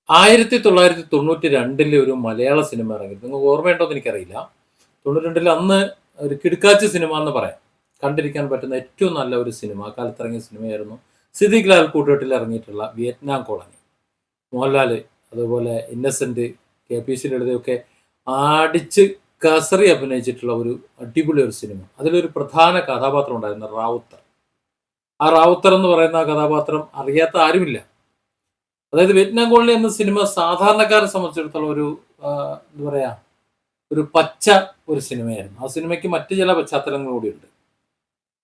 1992 ഒരു മലയാള സിനിമ ഇറങ്ങി. നിങ്ങൾക്ക് ഓർമ്മയുണ്ടോന്ന് എനിക്കറിയില്ല. 92 അന്ന് ഒരു കിടുക്കാച്ചി സിനിമ എന്ന് പറയാം. കണ്ടിരിക്കാൻ പറ്റുന്ന ഏറ്റവും നല്ല ഒരു സിനിമ. ആ കാലത്ത് ഇറങ്ങിയ സിനിമയായിരുന്നു. സിദ്ദിഖ് ലാൽ കൂട്ടുകെട്ടിൽ ഇറങ്ങിയിട്ടുള്ള വിയറ്റ്നാം കോളനി. മോഹൻലാൽ, അതുപോലെ ഇന്നസെന്റ്, കെ.പി.സി. ലളിതയൊക്കെ അടിച്ച് കസറി അഭിനയിച്ചിട്ടുള്ള ഒരു അടിപൊളി ഒരു സിനിമ. അതിലൊരു പ്രധാന കഥാപാത്രം ഉണ്ടായിരുന്നു, റാവുത്തർ. ആ റാവുത്തർ എന്ന് പറയുന്ന ആ കഥാപാത്രം അറിയാത്ത ആരുമില്ല. അതായത് വിയറ്റ്നാം കോളനി എന്ന സിനിമ സാധാരണക്കാരെ സംബന്ധിച്ചിടത്തോളം ഒരു എന്താ പറയാ, ഒരു പച്ച ഒരു സിനിമയായിരുന്നു. ആ സിനിമയ്ക്ക് മറ്റു ചില പശ്ചാത്തലങ്ങൾ കൂടിയുണ്ട്.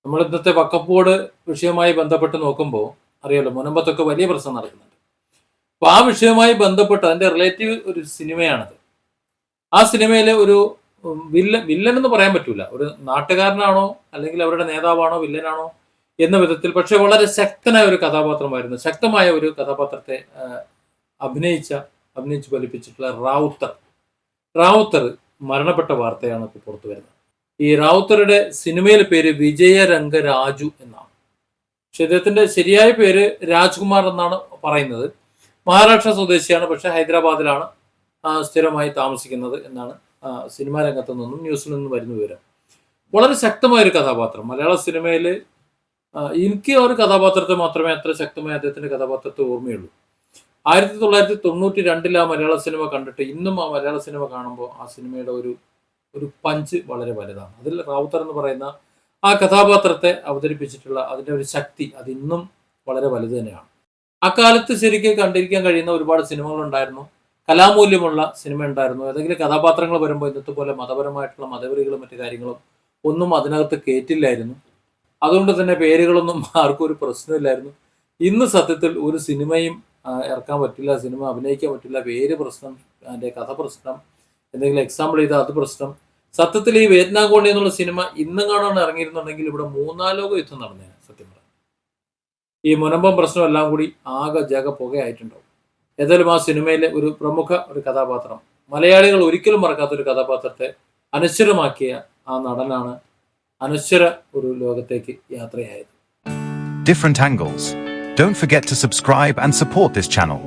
നമ്മൾ ഇന്നത്തെ വക്കഫ് വിഷയവുമായി ബന്ധപ്പെട്ട് നോക്കുമ്പോൾ അറിയാലോ, മുനമ്പത്തൊക്കെ വലിയ പ്രശ്നം നടക്കുന്നുണ്ട്. അപ്പൊ ആ വിഷയവുമായി ബന്ധപ്പെട്ട് അതിന്റെ റിലേറ്റീവ് ഒരു സിനിമയാണത്. ആ സിനിമയിലെ ഒരു വില്ലൻ എന്ന് പറയാൻ പറ്റൂല, ഒരു നാട്ടുകാരനാണോ അല്ലെങ്കിൽ അവരുടെ നേതാവാണോ വില്ലനാണോ എന്ന വിധത്തിൽ, പക്ഷെ വളരെ ശക്തനായ ഒരു കഥാപാത്രമായിരുന്നു. ശക്തമായ ഒരു കഥാപാത്രത്തെ അഭിനയിച്ച് ഫലിപ്പിച്ചിട്ടുള്ള റാവുത്തർ മരണപ്പെട്ട വാർത്തയാണ് ഇപ്പോൾ പുറത്തു വരുന്നത്. ഈ റാവുത്തറുടെ സിനിമയിലെ പേര് വിജയരംഗരാജു എന്നാണ്. പക്ഷെ ഇദ്ദേഹത്തിന്റെ ശരിയായ പേര് രാജ്കുമാർ എന്നാണ് പറയുന്നത്. മഹാരാഷ്ട്ര സ്വദേശിയാണ്, പക്ഷെ ഹൈദരാബാദിലാണ് സ്ഥിരമായി താമസിക്കുന്നത് എന്നാണ് സിനിമാ രംഗത്തു നിന്നും ന്യൂസിൽ നിന്നും വരുന്ന വിവരം. വളരെ ശക്തമായ ഒരു കഥാപാത്രം മലയാള സിനിമയിൽ. എനിക്ക് ആ ഒരു കഥാപാത്രത്തെ മാത്രമേ അത്ര ശക്തമായ അദ്ദേഹത്തിന്റെ കഥാപാത്രത്തെ ഓർമ്മയുള്ളൂ. 1992 ആ മലയാള സിനിമ കണ്ടിട്ട് ഇന്നും ആ മലയാള സിനിമ കാണുമ്പോൾ ആ സിനിമയുടെ ഒരു പഞ്ച് വളരെ വലുതാണ്. അതിൽ റാവുത്തർ എന്ന് പറയുന്ന ആ കഥാപാത്രത്തെ അവതരിപ്പിച്ചിട്ടുള്ള അതിന്റെ ഒരു ശക്തി അത് ഇന്നും വളരെ വലുത് തന്നെയാണ്. അക്കാലത്ത് ശരിക്കും കണ്ടിരിക്കാൻ കഴിയുന്ന ഒരുപാട് സിനിമകൾ ഉണ്ടായിരുന്നു. കലാമൂല്യമുള്ള സിനിമ ഉണ്ടായിരുന്നു. ഏതെങ്കിലും കഥാപാത്രങ്ങൾ വരുമ്പോൾ ഇന്നത്തെ പോലെ മതപരമായിട്ടുള്ള മതവെറികളും മറ്റു കാര്യങ്ങളും ഒന്നും അതിനകത്ത് കേറ്റില്ലായിരുന്നു. അതുകൊണ്ട് തന്നെ പേരുകളൊന്നും ആർക്കും ഒരു പ്രശ്നമില്ലായിരുന്നു. ഇന്ന് സത്യത്തിൽ ഒരു സിനിമയും ഇറക്കാൻ പറ്റില്ല, സിനിമ അഭിനയിക്കാൻ പറ്റില്ല, പേര് പ്രശ്നം, അതിൻ്റെ കഥ പ്രശ്നം, എന്തെങ്കിലും എക്സാമ്പിൾ ചെയ്താൽ അത് പ്രശ്നം. സത്യത്തിൽ ഈ വിയറ്റ്നാം കോളനി എന്നുള്ള സിനിമ ഇന്നും കാണാൻ ഇറങ്ങിയിരുന്നുണ്ടെങ്കിൽ ഇവിടെ 3-4 ലോക യുദ്ധം നടന്നേനെ. സത്യം പറയാം, ഈ മുനമ്പം പ്രശ്നം എല്ലാം കൂടി ആകെ പുകയായിട്ടുണ്ടാവും. ഏതായാലും ആ സിനിമയിലെ ഒരു പ്രമുഖ ഒരു കഥാപാത്രം, മലയാളികൾ ഒരിക്കലും മറക്കാത്ത ഒരു കഥാപാത്രത്തെ അനശ്വരമാക്കിയ ആ നടനാണ് അനശ്വര ഒരു ലോകത്തേക്ക് യാത്രയായത്. Different angles. Don't forget to subscribe and support this channel.